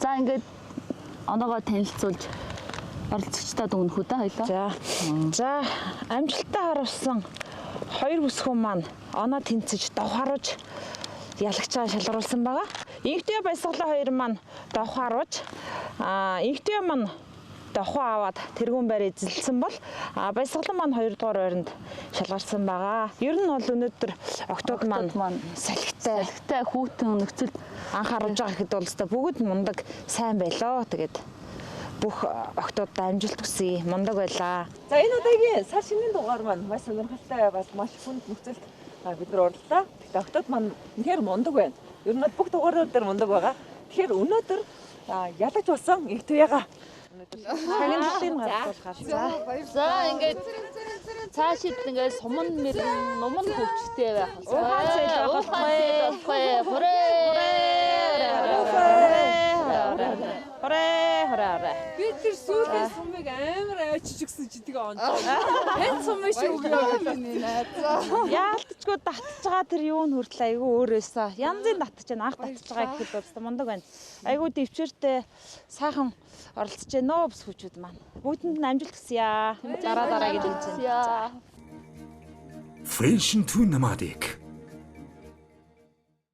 За ингээд оноогоо танилцуулж оролцогчдод өгнөх үү хоёлоо. За амжилттай харуулсан хоёр бүсгүн маань оноо тэнцэж давхаруулж ялагч шалгаруулсан байгаа. Инхтээ баясгалан хоёр маань давхаруулж инхтээ маань давхаа аваад тэргүүн байр эзэлсэн бол баясгалан маань 2 дугаар байранд шалгарсан байгаа. Ер нь бол өнөөдөр октод маань салхитай хүүтэн нөхцөл анхааруулж байгаа гэхэд бол бүгд мундаг сайн байлоо. Тэгээд бүх октодод амжилт хүсье. Мундаг байлаа. За энэ удаагийн сар шинийн дугаар маань маш сонирхолтой бас маш хүнд нөхцөлд бид нар орлоо. Тэгэхдээ октод маань үнэхээр мундаг байна. Ер нь бүх дугаарууд дээр мундаг байгаа. Тэгэхээр өнөөдөр ялагч болсон Инхтээга Цагийн гаргуулгаар. За ингээд цаашид ингээд суман мэрэн нуман хөвчтэй байх. Хорэ. Би тэр сүүлийн сумыг амар ачижгсэн чи тэгээ онцоо. Хэн сум шүү үү? Яалтчгүй татж байгаа тэр юу н хүртэл айгүй өөрөөсөө янзын татж байна. Анх татж байгаа гэхэд бол мундаг байна. Айгүй дэвчээртэй сайхан оролцож байна нөө бүс хүчүүд маань. Бүгдэнд нь амжилт хүсье. Дараа дараагийн дэмжин. Fashion to Nomadic